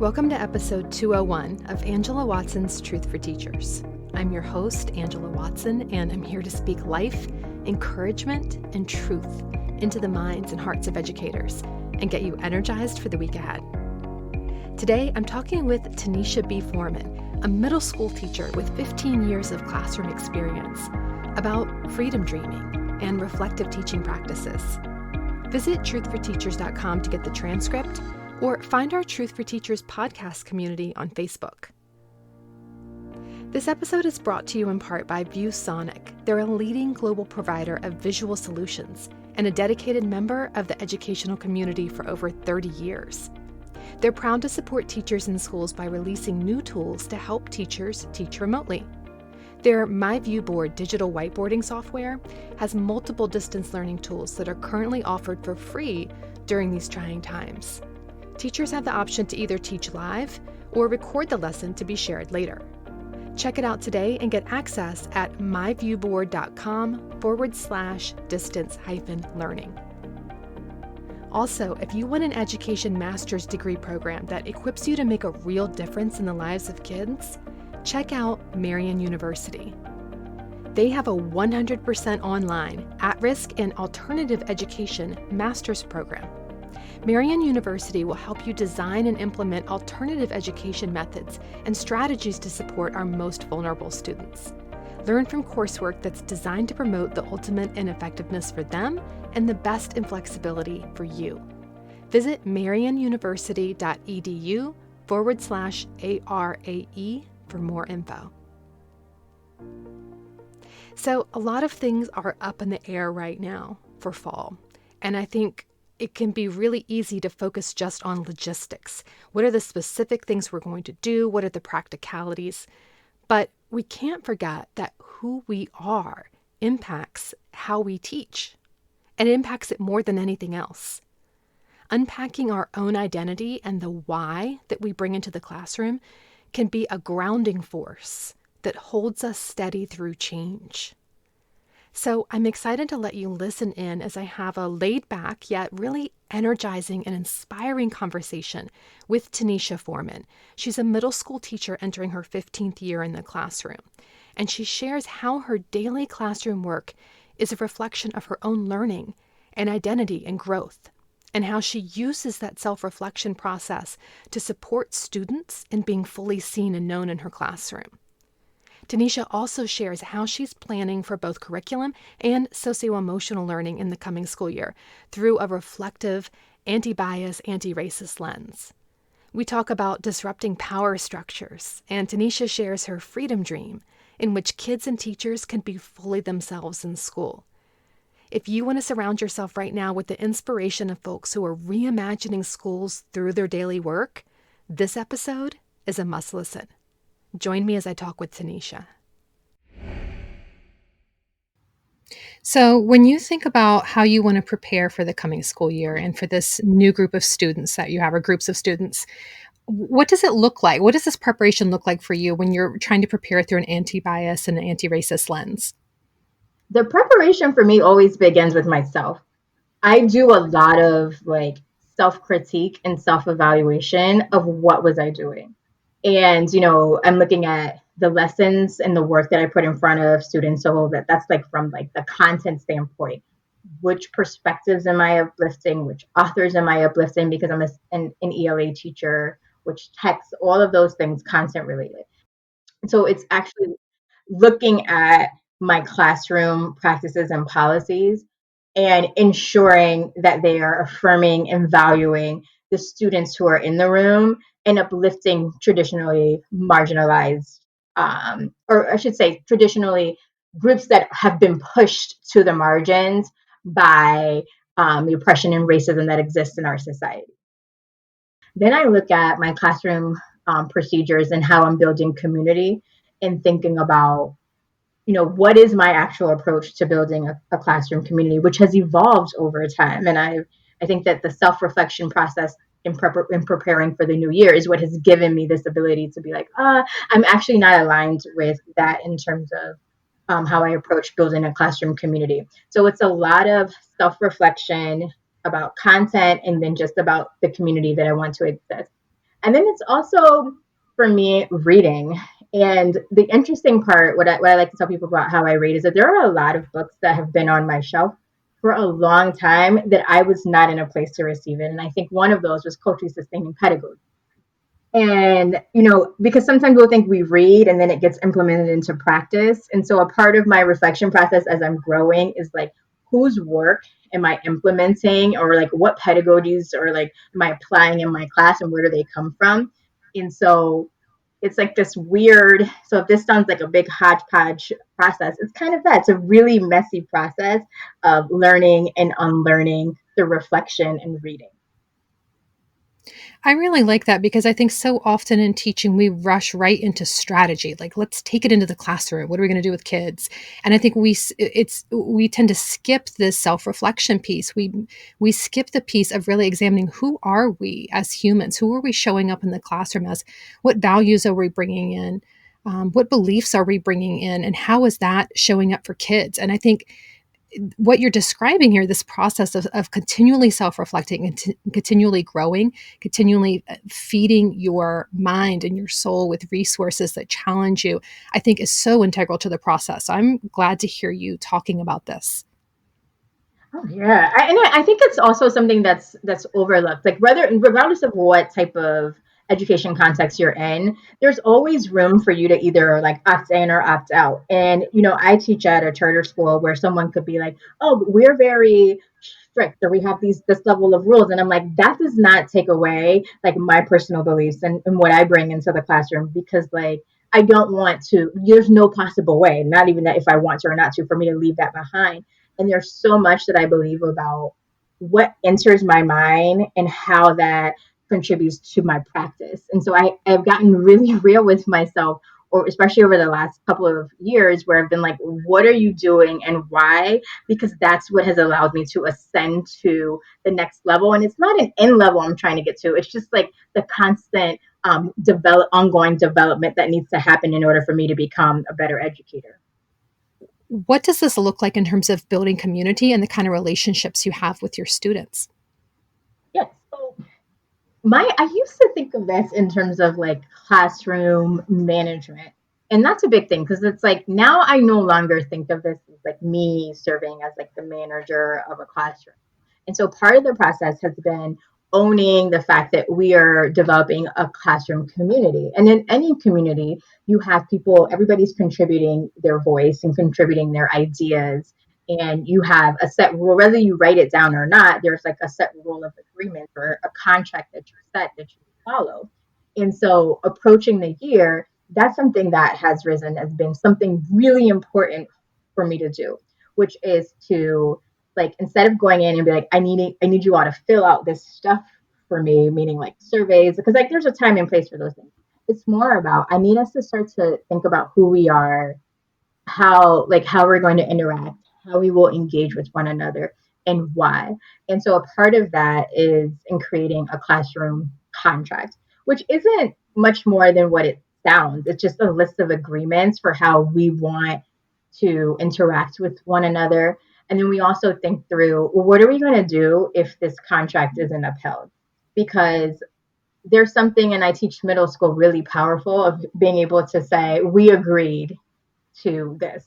Welcome to episode 201 of Angela Watson's Truth for Teachers. I'm your host, Angela Watson, and I'm here to speak life, encouragement, and truth into the minds and hearts of educators and get you energized for the week ahead. Today, I'm talking with Tanesha B. Forman, a middle school teacher with 15 years of classroom experience, about freedom dreaming and reflective teaching practices. Visit truthforteachers.com to get the transcript or find our Truth for Teachers podcast community on Facebook. This episode is brought to you in part by ViewSonic. They're a leading global provider of visual solutions and a dedicated member of the educational community for over 30 years. They're proud to support teachers in schools by releasing new tools to help teachers teach remotely. Their MyViewBoard digital whiteboarding software has multiple distance learning tools that are currently offered for free during these trying times. Teachers have the option to either teach live or record the lesson to be shared later. Check it out today and get access at myviewboard.com/distance-learning. Also, if you want an education master's degree program that equips you to make a real difference in the lives of kids, check out Marian University. They have a 100% online, at-risk, and alternative education master's program. Marian University will help you design and implement alternative education methods and strategies to support our most vulnerable students. Learn from coursework that's designed to promote the ultimate in effectiveness for them and the best in flexibility for you. Visit marianuniversity.edu/ARAE for more info. So a lot of things are up in the air right now for fall, and I think it can be really easy to focus just on logistics. What are the specific things we're going to do? What are the practicalities? But we can't forget that who we are impacts how we teach, and it impacts it more than anything else. Unpacking our own identity and the why that we bring into the classroom can be a grounding force that holds us steady through change. So I'm excited to let you listen in as I have a laid-back yet really energizing and inspiring conversation with Tanesha Forman. She's a middle school teacher entering her 15th year in the classroom, and she shares how her daily classroom work is a reflection of her own learning and identity and growth, and how she uses that self-reflection process to support students in being fully seen and known in her classroom. Tanesha also shares how she's planning for both curriculum and socio-emotional learning in the coming school year through a reflective, anti-bias, anti-racist lens. We talk about disrupting power structures, and Tanesha shares her freedom dream in which kids and teachers can be fully themselves in school. If you want to surround yourself right now with the inspiration of folks who are reimagining schools through their daily work, this episode is a must listen. Join me as I talk with Tanesha. So when you think about how you want to prepare for the coming school year and for this new group of students that you have, or groups of students, what does it look like? What does this preparation look like for you when you're trying to prepare through an anti-bias and an anti-racist lens? The preparation for me always begins with myself. I do a lot of self-critique and self-evaluation of what was I doing. And, I'm looking at the lessons and the work that I put in front of students. So that's from the content standpoint. Which perspectives am I uplifting? Which authors am I uplifting? Because I'm an ELA teacher, which texts, all of those things, content related. So it's actually looking at my classroom practices and policies and ensuring that they are affirming and valuing the students who are in the room and uplifting traditionally marginalized, or I should say traditionally groups that have been pushed to the margins by the oppression and racism that exists in our society. Then I look at my classroom procedures and how I'm building community and thinking about what is my actual approach to building a classroom community, which has evolved over time. And I think that the self-reflection process in preparing for the new year is what has given me this ability to be I'm actually not aligned with that in terms of how I approach building a classroom community. So it's a lot of self-reflection about content and then just about the community that I want to exist. And then it's also for me reading. And the interesting part, what I like to tell people about how I read is that there are a lot of books that have been on my shelf for a long time that I was not in a place to receive it. And I think one of those was culturally sustaining pedagogy. And, because sometimes we'll think we read and then it gets implemented into practice. And so a part of my reflection process as I'm growing is like, whose work am I implementing, or like what pedagogies or like am I applying in my class, and where do they come from? And so it's like this weird, so if this sounds like a big hodgepodge process, it's kind of that. It's a really messy process of learning and unlearning through reflection and reading. I really like that because I think so often in teaching, we rush right into strategy. Like, let's take it into the classroom. What are we going to do with kids? And I think we tend to skip this self reflection piece. We skip the piece of really examining who are we as humans? Who are we showing up in the classroom as? What values are we bringing in? What beliefs are we bringing in? And how is that showing up for kids? And I think what you're describing here, this process of continually self-reflecting and continually growing, continually feeding your mind and your soul with resources that challenge you, I think is so integral to the process. So I'm glad to hear you talking about this. Oh yeah, and I think it's also something that's overlooked. Like whether, regardless of what type of education context you're in, there's always room for you to either like opt in or opt out. And I teach at a charter school where someone could be like, "Oh, we're very strict, or we have this level of rules," and I'm like, that does not take away like my personal beliefs and what I bring into the classroom, because like I don't want to. There's no possible way, not even that if I want to or not to, for me to leave that behind. And there's so much that I believe about what enters my mind and how that contributes to my practice. And so I've gotten really real with myself, or especially over the last couple of years, where I've been like, what are you doing and why? Because that's what has allowed me to ascend to the next level. And it's not an end level I'm trying to get to. It's just like the constant ongoing development that needs to happen in order for me to become a better educator. What does this look like in terms of building community and the kind of relationships you have with your students? Yes. So I used to think of this in terms of like classroom management. And that's a big thing, because it's like now I no longer think of this as like me serving as like the manager of a classroom. And so part of the process has been owning the fact that we are developing a classroom community. And in any community, you have people, everybody's contributing their voice and contributing their ideas. And you have a set rule, whether you write it down or not, there's like a set rule of agreement or a contract that you set that you follow. And so approaching the year, that's something that has risen as been something really important for me to do, which is to, like, instead of going in and be like, I need you all to fill out this stuff for me, meaning like surveys, because like there's a time and place for those things. It's more about, I need us to start to think about who we are, how we're going to interact, how we will engage with one another, and why. And so a part of that is in creating a classroom contract, which isn't much more than what it sounds. It's just a list of agreements for how we want to interact with one another. And then we also think through, well, what are we going to do if this contract isn't upheld? Because there's something, and I teach middle school, really powerful of being able to say, we agreed to this,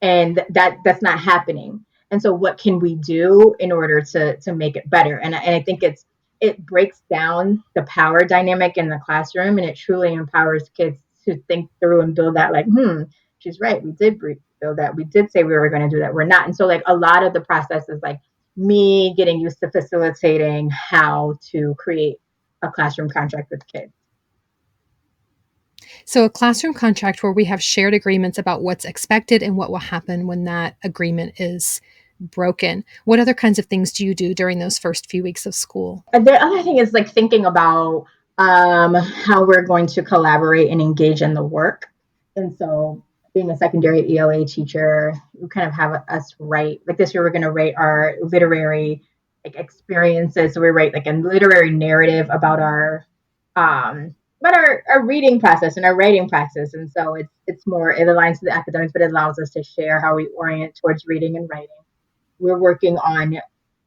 and that's not happening. And so what can we do in order to make it better? And I think it breaks down the power dynamic in the classroom, and it truly empowers kids to think through and build that, like, she's right, we did build that, we did say we were going to do that, we're not. And so like a lot of the process is like me getting used to facilitating how to create a classroom contract with kids. So, a classroom contract where we have shared agreements about what's expected and what will happen when that agreement is broken. What other kinds of things do you do during those first few weeks of school? And the other thing is like thinking about how we're going to collaborate and engage in the work. And so, being a secondary ELA teacher, we kind of have us write, like this year we're going to write our literary like experiences. So we write like a literary narrative about our reading process and our writing process. And so it's more, it aligns to the academics, but it allows us to share how we orient towards reading and writing. We're working on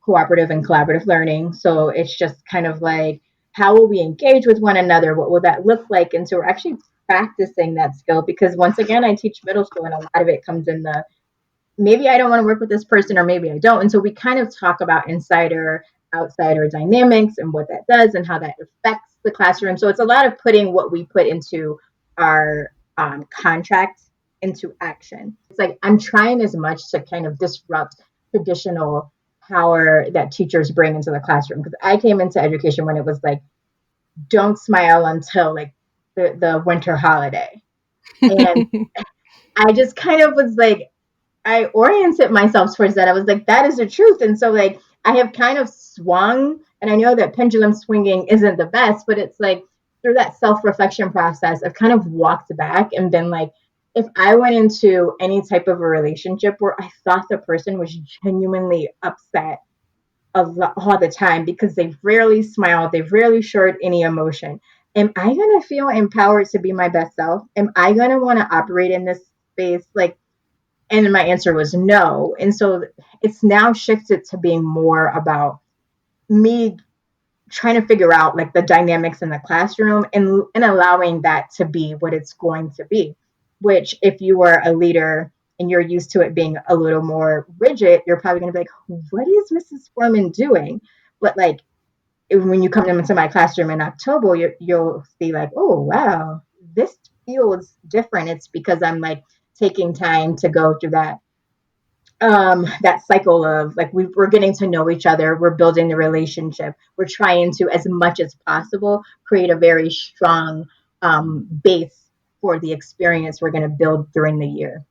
cooperative and collaborative learning. So it's just kind of like how will we engage with one another? What will that look like? And so we're actually practicing that skill because once again, I teach middle school and a lot of it comes in the maybe I don't want to work with this person or maybe I don't. And so we kind of talk about insider, outsider dynamics and what that does and how that affects the classroom. So it's a lot of putting what we put into our contract into action. It's like I'm trying as much to kind of disrupt traditional power that teachers bring into the classroom because I came into education when it was like, don't smile until like the winter holiday. And I just kind of was like, I oriented myself towards that. I was like, that is the truth. And so, like, I have kind of swung, and I know that pendulum swinging isn't the best, but it's like through that self reflection process, I've kind of walked back and been like, if I went into any type of a relationship where I thought the person was genuinely upset all the time because they've rarely smiled, they've rarely showed any emotion, am I going to feel empowered to be my best self? Am I going to want to operate in this space? Like, and my answer was no. And so it's now shifted to being more about me trying to figure out like the dynamics in the classroom and allowing that to be what it's going to be. Which if you were a leader and you're used to it being a little more rigid, you're probably going to be like, what is Mrs. Forman doing? But like when you come into my classroom in October, you'll see like, oh wow, this feels different. It's because I'm like taking time to go through that cycle of like we're getting to know each other, we're building the relationship, we're trying to as much as possible create a very strong base for the experience we're going to build during the year.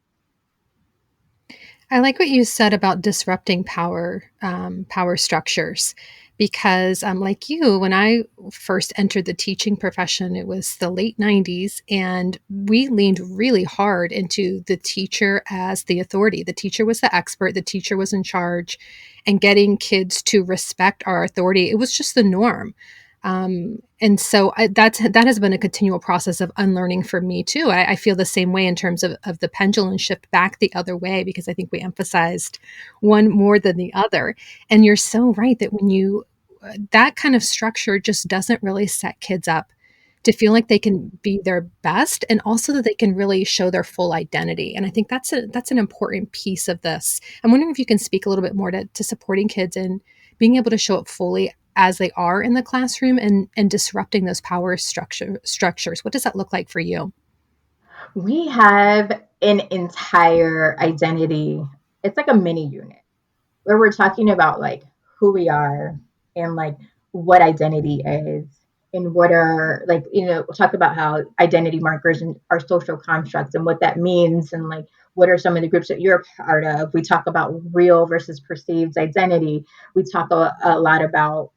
I like what you said about disrupting power structures, because like you, when I first entered the teaching profession, it was the late '90s, and we leaned really hard into the teacher as the authority. The teacher was the expert. The teacher was in charge, and getting kids to respect our authority. It was just the norm. And so that has been a continual process of unlearning for me too. I feel the same way in terms of the pendulum shift back the other way, because I think we emphasized one more than the other. And you're so right that when you that kind of structure just doesn't really set kids up to feel like they can be their best, and also that they can really show their full identity. And I think that's an important piece of this. I'm wondering if you can speak a little bit more to supporting kids and being able to show up fully as they are in the classroom, and disrupting those power structures. What does that look like for you? We have an entire identity. It's like a mini unit where we're talking about like who we are and like what identity is and what are like we'll talk about how identity markers and our social constructs and what that means and like what are some of the groups that you're a part of. We talk about real versus perceived identity. We talk a lot about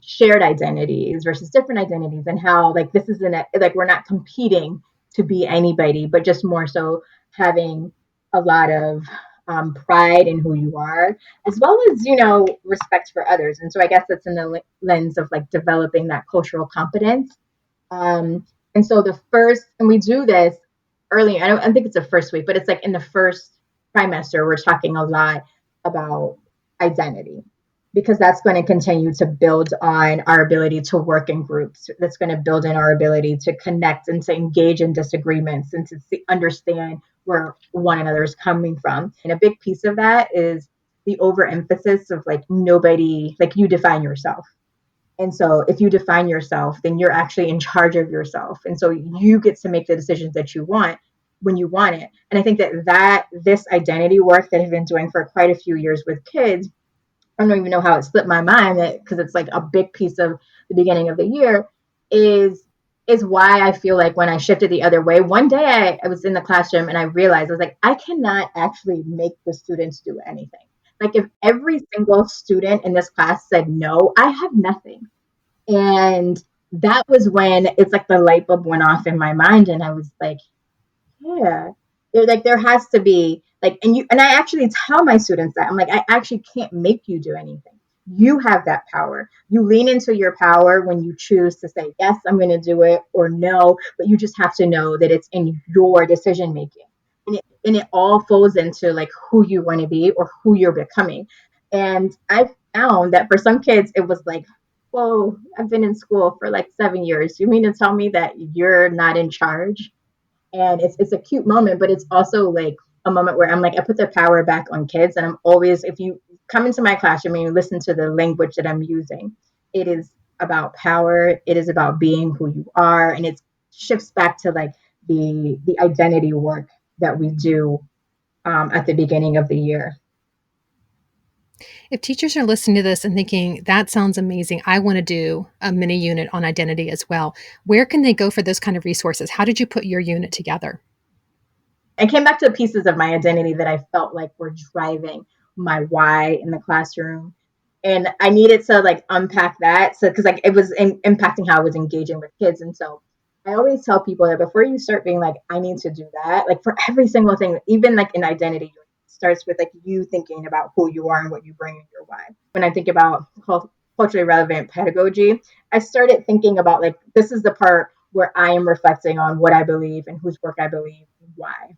shared identities versus different identities and how like this isn't like we're not competing to be anybody but just more so having a lot of pride in who you are as well as respect for others. And so I guess that's in the lens of like developing that cultural competence. And so the first, and we do this early, I don't think it's the first week, but it's like in the first trimester, we're talking a lot about identity because that's going to continue to build on our ability to work in groups. That's going to build in our ability to connect and to engage in disagreements and to understand where one another is coming from. And a big piece of that is the overemphasis of like nobody, like you define yourself. And so if you define yourself, then you're actually in charge of yourself. And so you get to make the decisions that you want when you want it. And I think that this identity work that I've been doing for quite a few years with kids, I don't even know how it slipped my mind because it's like a big piece of the beginning of the year is is why I feel like when I shifted the other way, one day I was in the classroom and I realized I was like, I cannot actually make the students do anything. Like if every single student in this class said no, I have nothing. And that was when it's like the light bulb went off in my mind and I was like, yeah. There has to be like and I actually tell my students that. I'm like, I actually can't make you do anything. You have that power. You lean into your power when you choose to say, yes, I'm gonna do it or no, but you just have to know that it's in your decision making. And it all falls into like who you want to be or who you're becoming. And I found that for some kids it was like, whoa, I've been in school for like 7 years. You mean to tell me that you're not in charge? And it's a cute moment, but it's also like a moment where I'm like, I put the power back on kids, and I'm always, if you come into my classroom and you listen to the language that I'm using, it is about power, it is about being who you are, and it shifts back to like the identity work that we do at the beginning of the year. If teachers are listening to this and thinking, that sounds amazing, I want to do a mini unit on identity as well, where can they go for those kind of resources? How did you put your unit together? I came back to pieces of my identity that I felt like were driving my why in the classroom. And I needed to like unpack that. So, cause like it was impacting how I was engaging with kids. And so I always tell people that before you start being like, I need to do that, like for every single thing, even like in identity, it starts with like you thinking about who you are and what you bring in your why. When I think about culturally relevant pedagogy, I started thinking about like, this is the part where I am reflecting on what I believe and whose work I believe and why.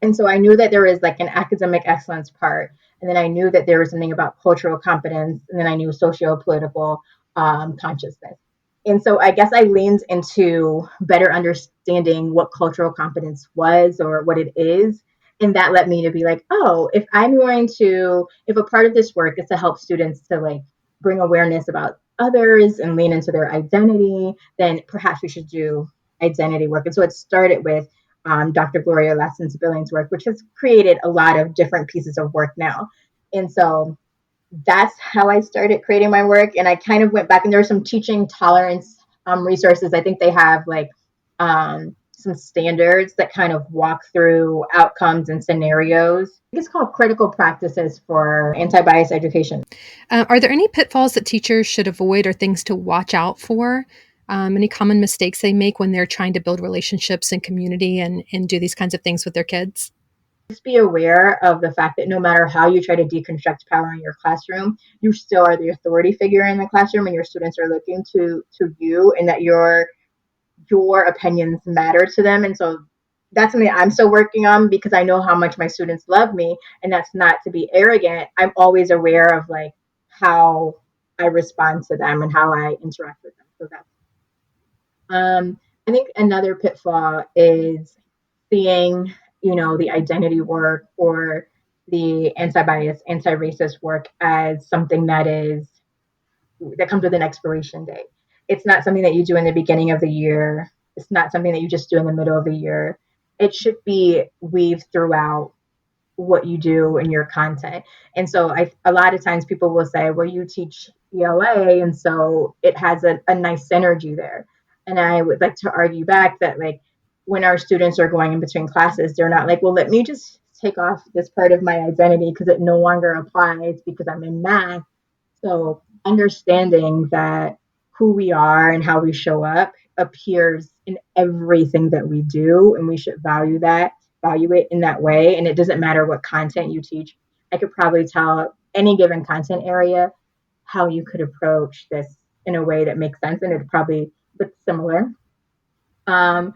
And so I knew that there was like an academic excellence part. And then I knew that there was something about cultural competence. And then I knew socio-political consciousness. And so I guess I leaned into better understanding what cultural competence was or what it is. And that led me to be like, oh, if I'm going to, if a part of this work is to help students to like bring awareness about others and lean into their identity, then perhaps we should do identity work. And so it started with Dr. Gloria Lassen's Billings work, which has created a lot of different pieces of work now. And so that's how I started creating my work. And I kind of went back, and there were some teaching tolerance resources. I think they have like some standards that kind of walk through outcomes and scenarios. It's called Critical Practices for Anti-Bias Education. Are there any pitfalls that teachers should avoid or things to watch out for? Any common mistakes they make when they're trying to build relationships and community and do these kinds of things with their kids? Just be aware of the fact that no matter how you try to deconstruct power in your classroom, you still are the authority figure in the classroom, and your students are looking to you, and that your opinions matter to them. And so that's something I'm still working on, because I know how much my students love me, and that's not to be arrogant. I'm always aware of like how I respond to them and how I interact with them. So that's I think another pitfall is seeing, the identity work or the anti-bias, anti-racist work as something that comes with an expiration date. It's not something that you do in the beginning of the year. It's not something that you just do in the middle of the year. It should be weaved throughout what you do in your content. And so a lot of times people will say, well, you teach ELA, and so it has a nice synergy there. And I would like to argue back that like when our students are going in between classes, they're not like, well, let me just take off this part of my identity because it no longer applies because I'm in math. So understanding that who we are and how we show up appears in everything that we do, and we should value it in that way. And it doesn't matter what content you teach. I could probably tell any given content area how you could approach this in a way that makes sense, and it probably looks similar. Um,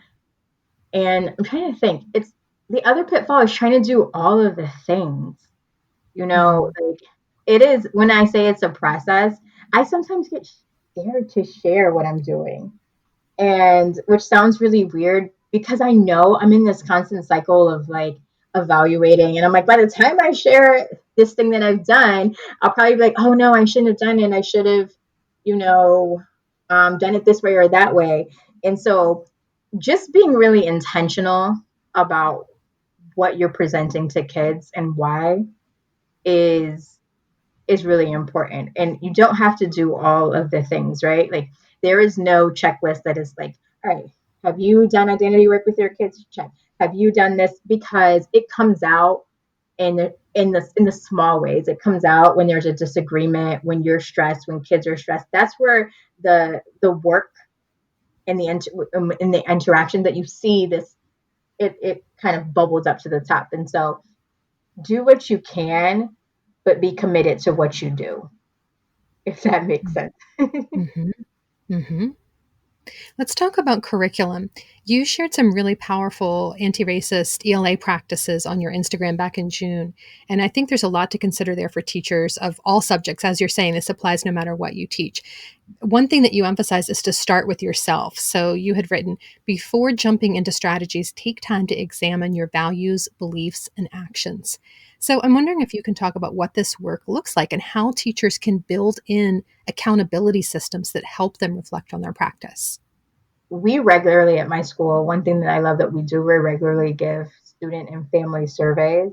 and I'm trying to think. It's the other pitfall is trying to do all of the things. Mm. Like it is, when I say it's a process, I sometimes get scared to share what I'm doing. And which sounds really weird because I know I'm in this constant cycle of like evaluating. And I'm like, by the time I share this thing that I've done, I'll probably be like, oh no, I shouldn't have done it. I should have, you know, done it this way or that way. And so just being really intentional about what you're presenting to kids and why is is really important. And you don't have to do all of the things, right? Like there is no checklist that is like, all right, have you done identity work with your kids? Check. Have you done this? Because it comes out in the small ways. It comes out when there's a disagreement, when you're stressed, when kids are stressed. That's where the work and in the interaction that you see this, it kind of bubbles up to the top. And so do what you can, but be committed to what you do, if that makes sense. Mm-hmm. Mm-hmm. Let's talk about curriculum. You shared some really powerful anti racist ELA practices on your Instagram back in June. And I think there's a lot to consider there for teachers of all subjects. As you're saying, this applies no matter what you teach. one thing that you emphasize is to start with yourself. So you had written, before jumping into strategies, take time to examine your values, beliefs, and actions. So I'm wondering if you can talk about what this work looks like and how teachers can build in accountability systems that help them reflect on their practice. We regularly at my school, one thing that I love that we do, we regularly give student and family surveys,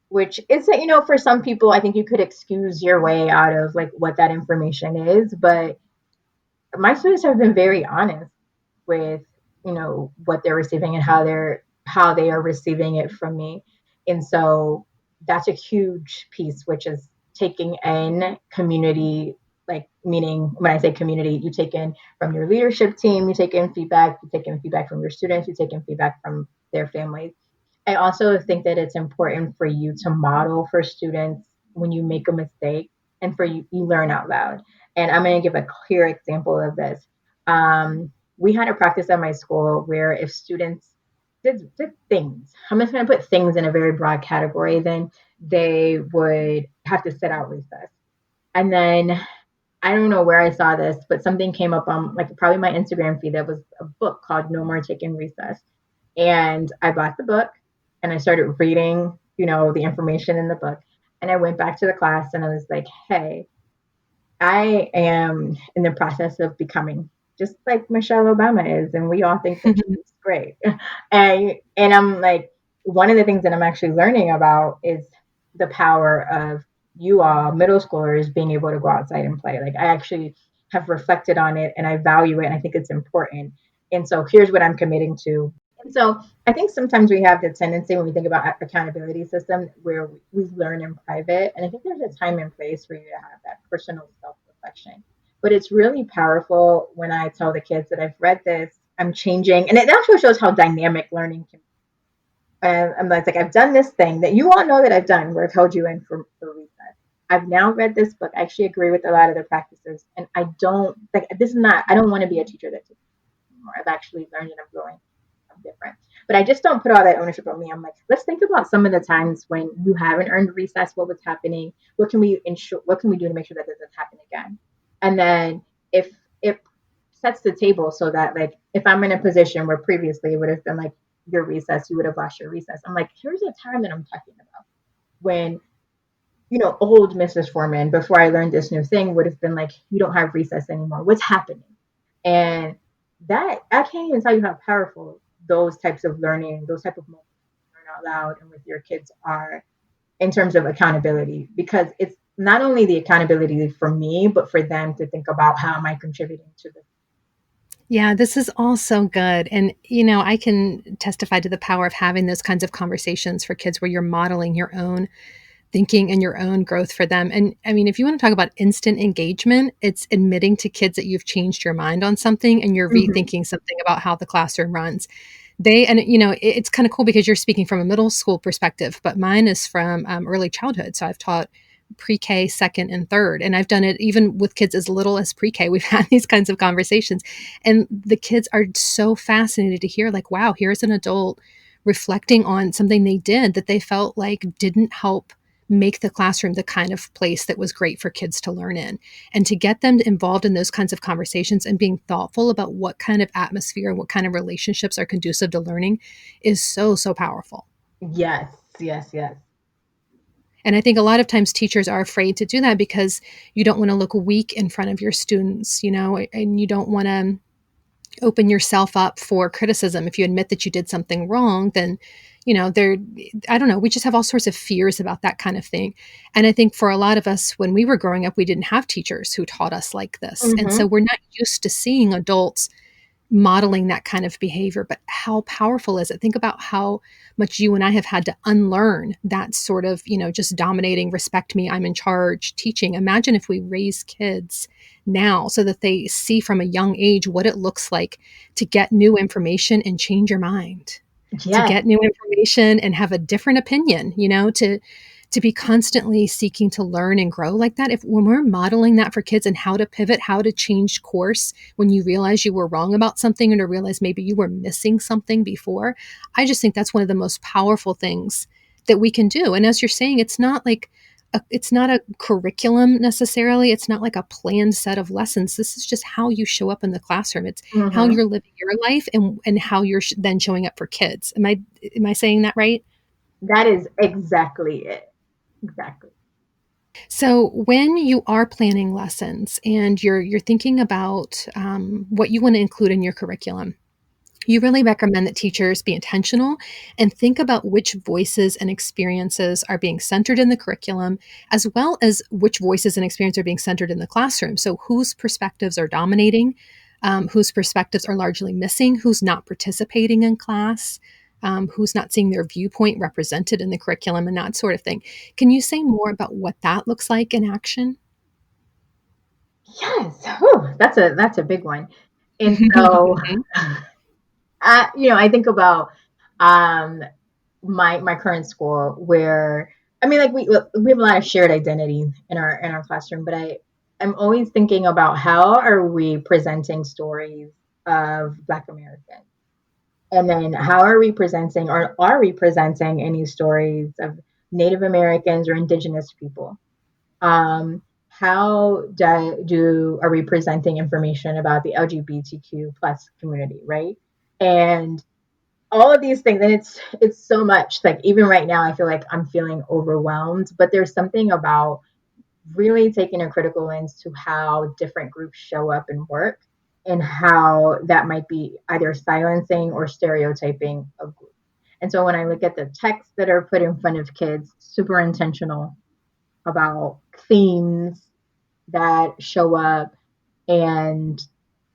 which is, for some people, I think you could excuse your way out of like what that information is, but my students have been very honest with what they're receiving and how they are receiving it from me. And so that's a huge piece, which is taking in community, like, meaning when I say community, you take in from your leadership team, you take in feedback, you take in feedback from your students, you take in feedback from their families. I also think that it's important for you to model for students when you make a mistake, and for you learn out loud. And I'm going to give a clear example of this. We had a practice at my school where if students did things, I'm just going to put things in a very broad category, then they would have to sit out recess. And then I don't know where I saw this, but something came up on like probably my Instagram feed. That was a book called No More Taking Recess. And I bought the book and I started reading, the information in the book. And I went back to the class and I was like, hey, I am in the process of becoming just like Michelle Obama is, and we all think that she's great. And I'm like, one of the things that I'm actually learning about is the power of you all middle schoolers being able to go outside and play. Like, I actually have reflected on it and I value it and I think it's important. And so here's what I'm committing to. And so I think sometimes we have the tendency when we think about accountability system where we learn in private. And I think there's a time and place for you to have that personal self-reflection. But it's really powerful when I tell the kids that I've read this, I'm changing. And it also shows how dynamic learning can be. And I'm like, I've done this thing that you all know that I've done where I've held you in for recess. I've now read this book. I actually agree with a lot of the practices. And I don't like this is not, I don't want to be a teacher that teaches anymore. I've actually learned and I'm growing. I'm different. But I just don't put all that ownership on me. I'm like, let's think about some of the times when you haven't earned recess, what was happening, what can we ensure, what can we do to make sure that doesn't happen again? And then if it sets the table so that, like, if I'm in a position where previously it would have been like your recess, you would have lost your recess. I'm like, here's a time that I'm talking about when, old Mrs. Forman, before I learned this new thing, would have been like, you don't have recess anymore. What's happening? And that, I can't even tell you how powerful those types of learning, those type of moments learn out loud and with your kids are in terms of accountability, because it's not only the accountability for me, but for them to think about how am I contributing to this. Yeah, this is all so good. And, I can testify to the power of having those kinds of conversations for kids where you're modeling your own thinking and your own growth for them. And I mean, if you want to talk about instant engagement, it's admitting to kids that you've changed your mind on something and you're Mm-hmm. rethinking something about how the classroom runs. It's kind of cool because you're speaking from a middle school perspective, but mine is from early childhood. So I've taught pre-K, second, and third. And I've done it even with kids as little as pre-K. We've had these kinds of conversations. And the kids are so fascinated to hear, like, wow, here's an adult reflecting on something they did that they felt like didn't help make the classroom the kind of place that was great for kids to learn in. And to get them involved in those kinds of conversations and being thoughtful about what kind of atmosphere and what kind of relationships are conducive to learning is so, so powerful. Yes, yes, yes. And I think a lot of times teachers are afraid to do that because you don't want to look weak in front of your students, and you don't want to open yourself up for criticism. If you admit that you did something wrong, then, there, I don't know, we just have all sorts of fears about that kind of thing. And I think for a lot of us, when we were growing up, we didn't have teachers who taught us like this. And so Mm-hmm. we're not used to seeing adults modeling that kind of behavior. But how powerful is it? Think about how much you and I have had to unlearn that sort of, just dominating, respect me, I'm in charge teaching. Imagine if we raise kids now so that they see from a young age what it looks like to get new information and change your mind, to Yes. get new information and have a different opinion, to be constantly seeking to learn and grow like that. If when we're modeling that for kids and how to pivot, how to change course when you realize you were wrong about something and to realize maybe you were missing something before, I just think that's one of the most powerful things that we can do. And as you're saying, it's not like it's not a curriculum necessarily. It's not like a planned set of lessons. This is just how you show up in the classroom. It's how Mm-hmm. you're living your life and how you're then showing up for kids. Am I saying that right? That is exactly it. Exactly. So when you are planning lessons and you're thinking about what you want to include in your curriculum, you really recommend that teachers be intentional and think about which voices and experiences are being centered in the curriculum, as well as which voices and experiences are being centered in the classroom. So, whose perspectives are dominating, whose perspectives are largely missing, who's not participating in class, who's not seeing their viewpoint represented in the curriculum, and that sort of thing. Can you say more about what that looks like in action? Yes. Whew, that's a big one. And so, I think about um, my current school where I mean, like we have a lot of shared identity in our classroom, but I'm always thinking about how are we presenting stories of Black Americans, and then how are we presenting, or are we presenting any stories of Native Americans or Indigenous people? How are we presenting information about the LGBTQ plus community, right? And all of these things, and it's so much. Like even right now I feel like I'm feeling overwhelmed, but there's something about really taking a critical lens to how different groups show up and work, and how that might be either silencing or stereotyping of groups. And so when I look at the texts that are put in front of kids, super intentional about themes that show up, and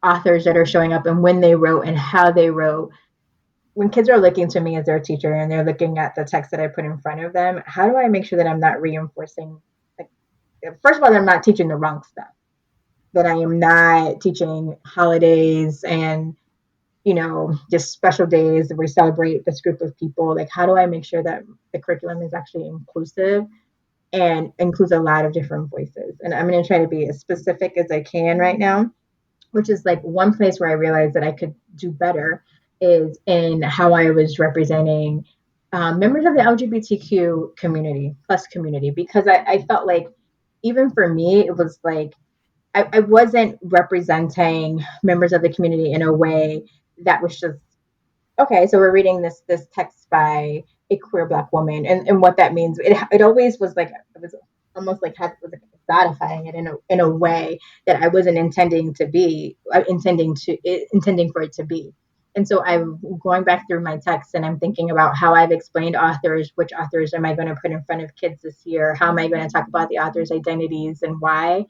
authors that are showing up, and when they wrote and how they wrote. When kids are looking to me as their teacher and they're looking at the text that I put in front of them, how do I make sure that I'm not reinforcing, like, first of all, that I'm not teaching the wrong stuff, that I am not teaching holidays and, just special days that we celebrate this group of people. Like, how do I make sure that the curriculum is actually inclusive and includes a lot of different voices? And I'm going to try to be as specific as I can right now, which is like one place where I realized that I could do better is in how I was representing members of the LGBTQ community, plus community, because I felt like even for me, it was like I wasn't representing members of the community in a way that was just okay, so we're reading this text by a queer Black woman, and what that means. It always was like it was almost like was like codifying it in a way that I wasn't intending for it to be. And so I'm going back through my text and I'm thinking about how I've explained authors, which authors am I going to put in front of kids this year? How am I going to talk about the authors' identities and why?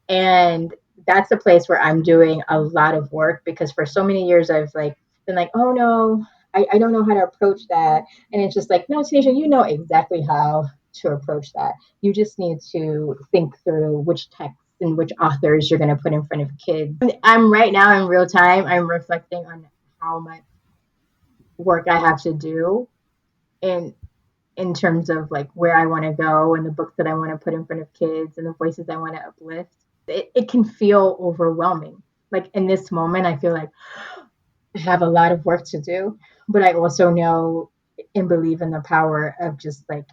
And that's a place where I'm doing a lot of work, because for so many years I've like been like, oh no, I don't know how to approach that. And it's just like, no, Tanisha, you know exactly how to approach that. You just need to think through which texts and which authors you're going to put in front of kids. I'm right now in real time, I'm reflecting on how much work I have to do in in terms of like where I want to go and the books that I want to put in front of kids and the voices I want to uplift. It can feel overwhelming. Like in this moment, I feel like I have a lot of work to do, but I also know and believe in the power of just like,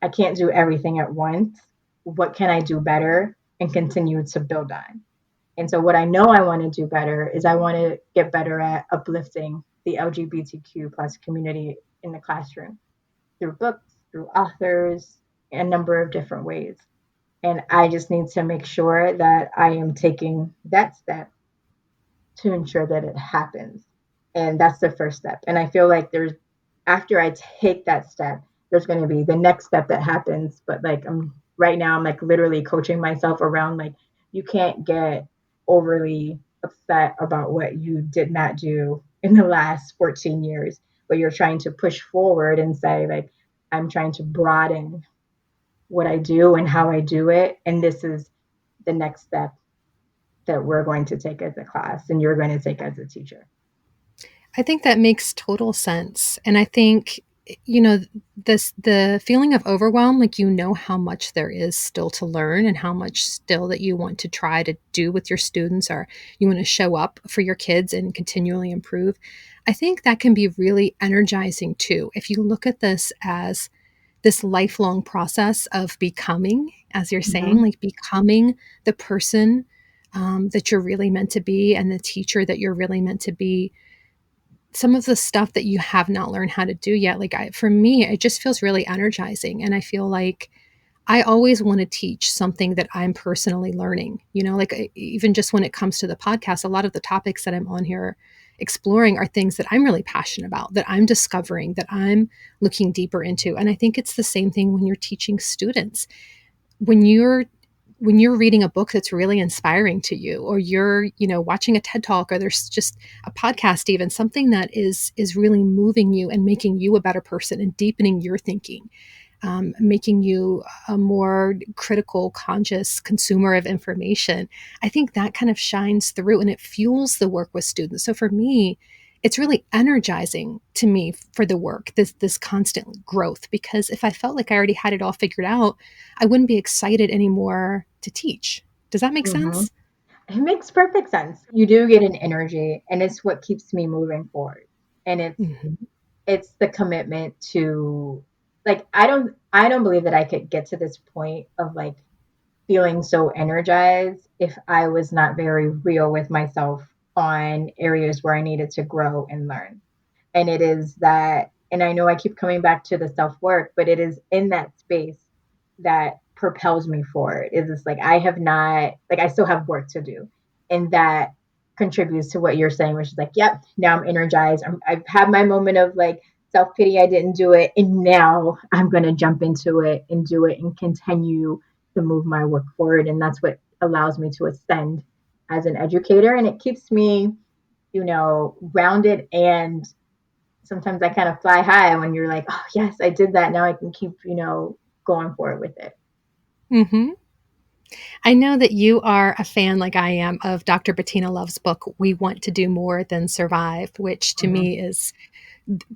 I can't do everything at once. What can I do better and continue to build on? And so, what I know I want to do better is I want to get better at uplifting the LGBTQ plus community in the classroom through books, through authors, a number of different ways. And I just need to make sure that I am taking that step to ensure that it happens. And that's the first step. And I feel like after I take that step, there's going to be the next step that happens. But like, right now, I'm like literally coaching myself around like, you can't get overly upset about what you did not do in the last 14 years, but you're trying to push forward and say, like, I'm trying to broaden what I do and how I do it. And this is the next step that we're going to take as a class and you're going to take as a teacher. I think that makes total sense. And I think, you know, the feeling of overwhelm, like you know how much there is still to learn and how much still that you want to try to do with your students, or you want to show up for your kids and continually improve. I think that can be really energizing too. If you look at this as this lifelong process of becoming, as you're saying, Mhm. like becoming the person that you're really meant to be and the teacher that you're really meant to be. Some of the stuff that you have not learned how to do yet, for me, it just feels really energizing. And I feel like I always want to teach something that I'm personally learning, even just when it comes to the podcast, a lot of the topics that I'm on here exploring are things that I'm really passionate about, that I'm discovering, that I'm looking deeper into. And I think it's the same thing when you're teaching students. When you're reading a book that's really inspiring to you, or you're watching a TED talk, or there's just a podcast, even something that is really moving you and making you a better person and deepening your thinking, making you a more critical, conscious consumer of information. I think that kind of shines through and it fuels the work with students. So for me, it's really energizing to me for the work, this constant growth, because if I felt like I already had it all figured out, I wouldn't be excited anymore to teach. Does that make Mhm. sense? It makes perfect sense. You do get an energy, and it's what keeps me moving forward. And Hmm. it's the commitment to, like, I don't believe that I could get to this point of like feeling so energized if I was not very real with myself on areas where I needed to grow and learn. And it is that, and I know I keep coming back to the self work, but it is in that space that propels me forward. It's just like I have not, like, I still have work to do. And that contributes to what you're saying, which is like, yep, now I'm energized. I've had my moment of like self pity, I didn't do it. And now I'm going to jump into it and do it and continue to move my work forward. And that's what allows me to ascend as an educator. And it keeps me, grounded, and sometimes I kind of fly high when you're like, oh yes, I did that. Now I can keep, going forward with it. Hmm. I know that you are a fan, like I am, of Dr. Bettina Love's book, We Want to Do More Than Survive, which to Mhm. me is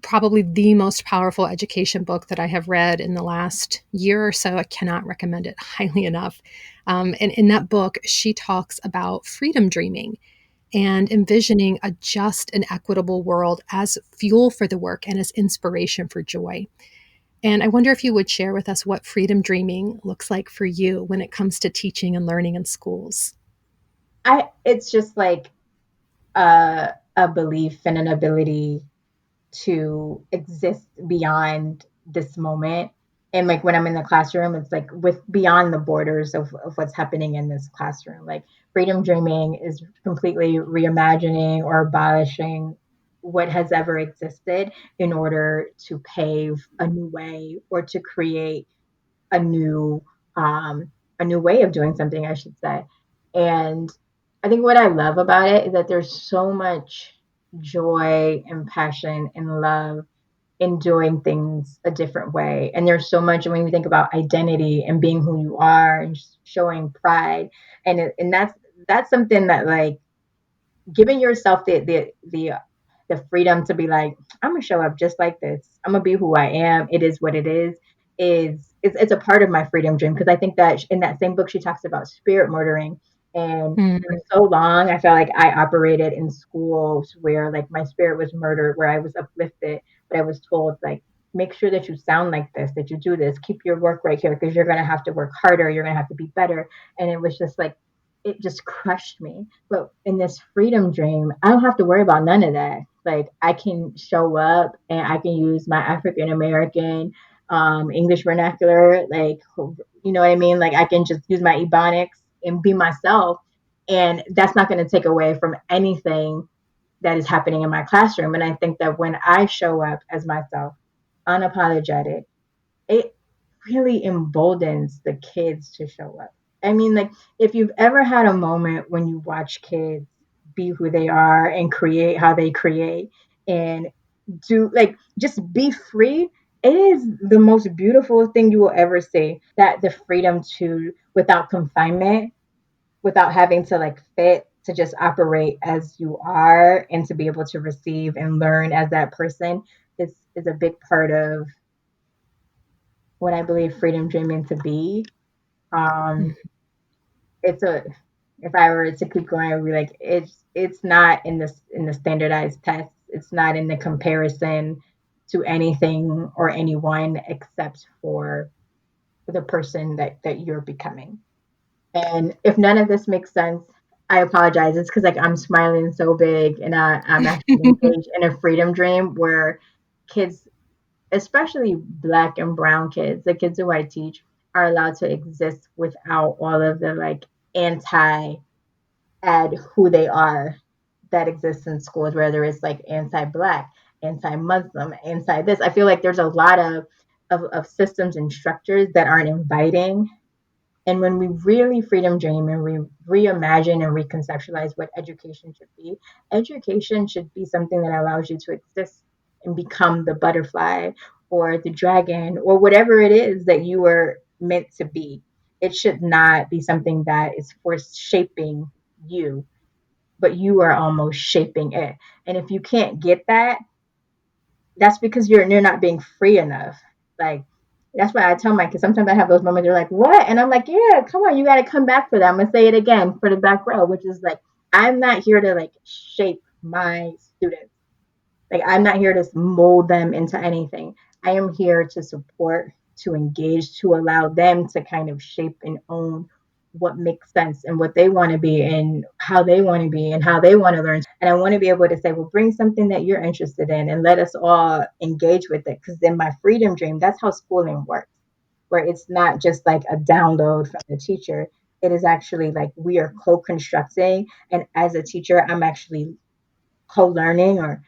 probably the most powerful education book that I have read in the last year or so. I cannot recommend it highly enough. And in that book, she talks about freedom dreaming and envisioning a just and equitable world as fuel for the work and as inspiration for joy. And I wonder if you would share with us what freedom dreaming looks like for you when it comes to teaching and learning in schools. It's just like a belief and an ability to exist beyond this moment. And like when I'm in the classroom, it's like with beyond the borders of what's happening in this classroom. Like freedom dreaming is completely reimagining or abolishing what has ever existed in order to pave a new way or to create a new um a new way of doing something, I should say. And I think what I love about it is that there's so much joy and passion and love in doing things a different way. And there's so much when you think about identity and being who you are and showing pride. And that's something that, like, giving yourself the freedom to be like, I'm gonna show up just like this. I'm gonna be who I am. It is what it is. It's a part of my freedom dream, because I think that in that same book she talks about spirit murdering. And for Mm, so long I felt like I operated in schools where like my spirit was murdered, where I was uplifted, but I was told like, make sure that you sound like this, that you do this, keep your work right here, because you're gonna have to work harder, you're gonna have to be better. And it was just like, it just crushed me. But in this freedom dream, I don't have to worry about none of that. Like I can show up and I can use my African American English vernacular, like, you know what I mean? Like I can just use my Ebonics and be myself. And that's not going to take away from anything that is happening in my classroom. And I think that when I show up as myself, unapologetic, it really emboldens the kids to show up. I mean, like, if you've ever had a moment when you watch kids be who they are and create how they create and do, like, just be free, it is the most beautiful thing you will ever see. That the freedom to, without confinement, without having to like fit, to just operate as you are and to be able to receive and learn as that person is a big part of what I believe freedom dreaming to be. Um, it's a, if I were to keep going, I would be like, it's not in the standardized tests. It's not in the comparison to anything or anyone except for the person that you're becoming. And if none of this makes sense, I apologize. It's because like I'm smiling so big and I'm actually engaged in a freedom dream where kids, especially black and brown kids, the kids who I teach, are allowed to exist without all of the like anti add who they are that exists in schools, whether it's like anti-black, anti-Muslim, anti this. I feel like there's a lot of systems and structures that aren't inviting. And when we really freedom dream and we reimagine and reconceptualize what education should be something that allows you to exist and become the butterfly or the dragon or whatever it is that you were meant to be. It should not be something that is forced shaping you, but you are almost shaping it. And if you can't get that, that's because you're not being free enough. Like that's why I tell my kids sometimes I have those moments they're like, what? And I'm like, yeah, come on, you gotta come back for that. I'm gonna say it again for the back row, which is like, I'm not here to like shape my students. Like I'm not here to mold them into anything. I am here to support, to engage, to allow them to kind of shape and own what makes sense and what they want to be and how they want to be and how they want to learn. And I want to be able to say, well, bring something that you're interested in and let us all engage with it. Because in my freedom dream, that's how schooling works, where it's not just like a download from the teacher. It is actually like we are co-constructing. And as a teacher, I'm actually co-learning or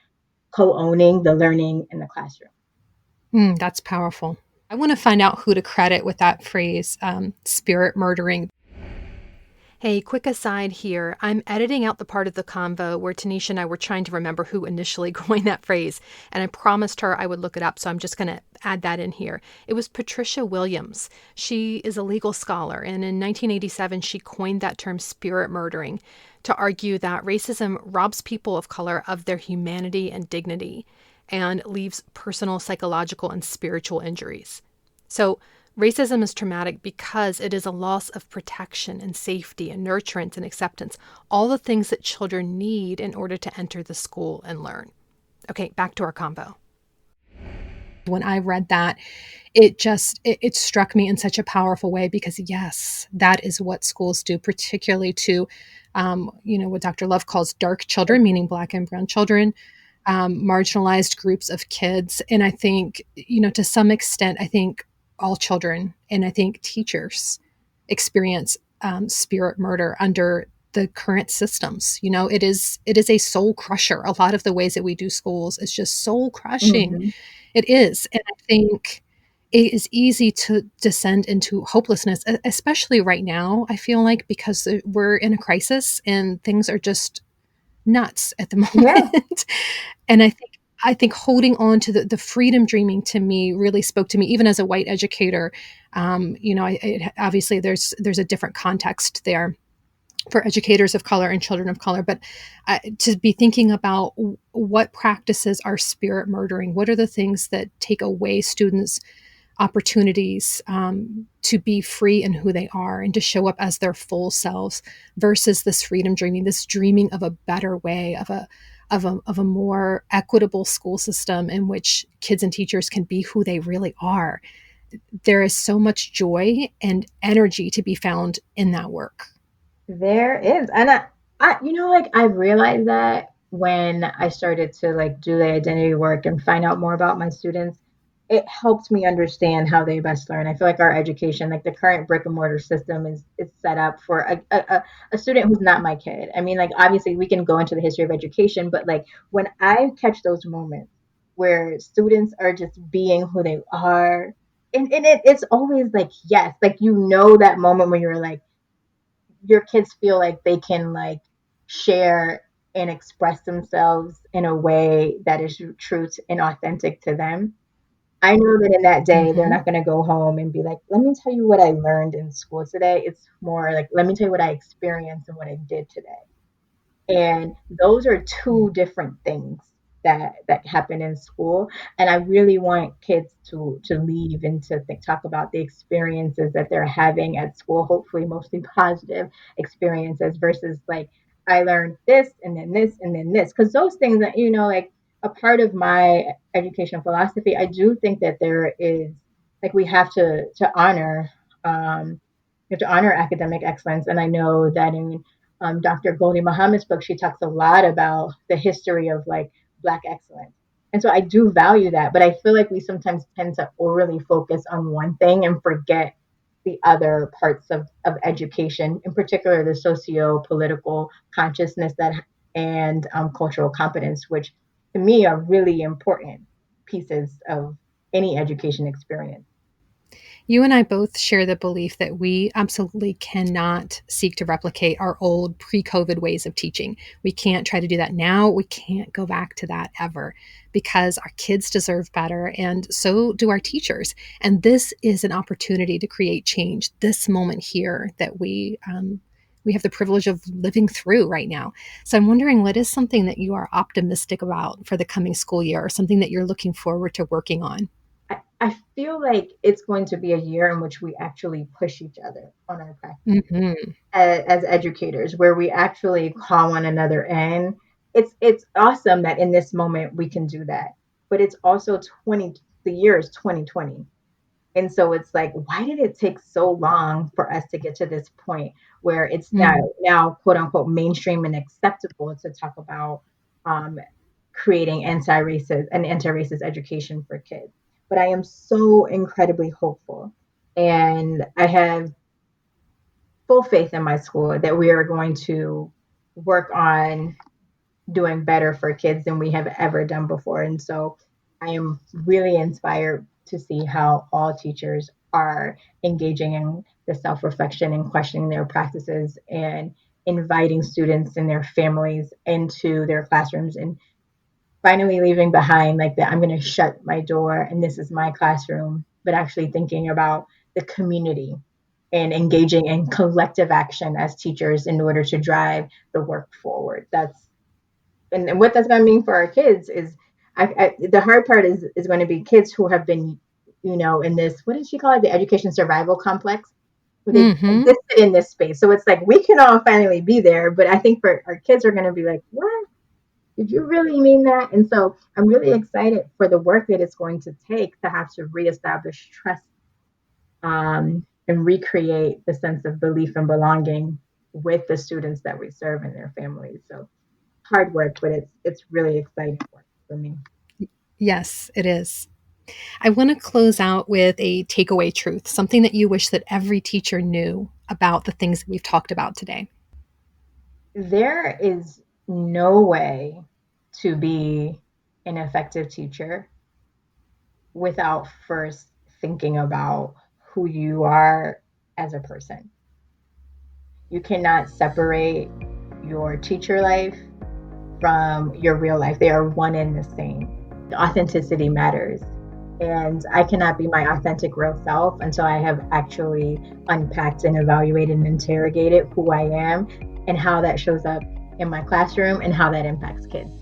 co-owning the learning in the classroom. That's powerful. I want to find out who to credit with that phrase, spirit murdering. Hey, quick aside here. I'm editing out the part of the convo where Tanisha and I were trying to remember who initially coined that phrase, and I promised her I would look it up, so I'm just going to add that in here. It was Patricia Williams. She is a legal scholar, and in 1987, she coined that term spirit murdering to argue that racism robs people of color of their humanity and dignity and leaves personal, psychological, and spiritual injuries. So, racism is traumatic because it is a loss of protection and safety and nurturance and acceptance, all the things that children need in order to enter the school and learn. Okay, back to our combo. When I read that, it struck me in such a powerful way because yes, that is what schools do, particularly to what Dr. Love calls dark children, meaning Black and brown children, marginalized groups of kids. And I think, to some extent, I think all children and I think teachers experience spirit murder under the current systems. It is a soul crusher. A lot of the ways that we do schools is just soul crushing. Mm-hmm. It is. And I think it is easy to descend into hopelessness, especially right now, I feel like, because we're in a crisis and things are just nuts at the Yeah, moment. And I think holding on to the freedom dreaming to me really spoke to me, even as a white educator. Obviously there's a different context there for educators of color and children of color, but to be thinking about what practices are spirit murdering, what are the things that take away students' opportunities to be free in who they are and to show up as their full selves versus this freedom dreaming, this dreaming of a better way, of a more equitable school system in which kids and teachers can be who they really are. There is so much joy and energy to be found in that work. there is. And like I realized that when I started to like do the identity work and find out more about my students, it helped me understand how they best learn. I feel like our education, like the current brick and mortar system is set up for a student who's not my kid. I mean, like obviously we can go into the history of education, but like when I catch those moments where students are just being who they are, and it's always like, yes, like that moment when you're like, your kids feel like they can like share and express themselves in a way that is true and authentic to them. I know that in that day, they're Mm-hmm. not going to go home and be like, let me tell you what I learned in school today. It's more like, let me tell you what I experienced and what I did today. And those are two different things that happen in school. And I really want kids to leave and to talk about the experiences that they're having at school, hopefully mostly positive experiences versus like I learned this and then this and then this. Because those things that like a part of my educational philosophy, I do think that there is like we have to honor we have to honor academic excellence. And I know that in Dr. Goldie Muhammad's book, she talks a lot about the history of like Black excellence. And so I do value that, but I feel like we sometimes tend to overly focus on one thing and forget the other parts of education, in particular the socio-political consciousness that and cultural competence, which to me are really important pieces of any education experience. You and I both share the belief that we absolutely cannot seek to replicate our old pre COVID ways of teaching. We can't try to do that now. We can't go back to that ever because our kids deserve better and so do our teachers. And this is an opportunity to create change this moment here that we have the privilege of living through right now. So I'm wondering what is something that you are optimistic about for the coming school year or something that you're looking forward to working on? I feel like it's going to be a year in which we actually push each other on our practices Hmm. as educators, where we actually call one another in. It's awesome that in this moment we can do that, but it's also 20. The year is 2020. And so it's like, why did it take so long for us to get to this point where it's now quote unquote mainstream and acceptable to talk about um, creating anti-racist education for kids? But I am so incredibly hopeful, and I have full faith in my school that we are going to work on doing better for kids than we have ever done before. And so I am really inspired to see how all teachers are engaging in the self reflection and questioning their practices and inviting students and their families into their classrooms and finally leaving behind like that I'm going to shut my door and this is my classroom, but actually thinking about the community and engaging in collective action as teachers in order to drive the work forward. That's and what that's going to mean for our kids is the hard part is going to be kids who have been, in this, what did she call it, the education survival complex, where they've Hmm. existed in this space. So it's like we can all finally be there, but I think for our kids are going to be like, what? Did you really mean that? And so I'm really excited for the work that it's going to take to have to reestablish trust and recreate the sense of belief and belonging with the students that we serve and their families. So hard work, but it's really exciting work for me. Yes, it is. I want to close out with a takeaway truth, something that you wish that every teacher knew about the things that we've talked about today. There is no way to be an effective teacher without first thinking about who you are as a person. You cannot separate your teacher life from your real life. They are one and the same. Authenticity matters. And I cannot be my authentic real self until I have actually unpacked and evaluated and interrogated who I am and how that shows up in my classroom and how that impacts kids.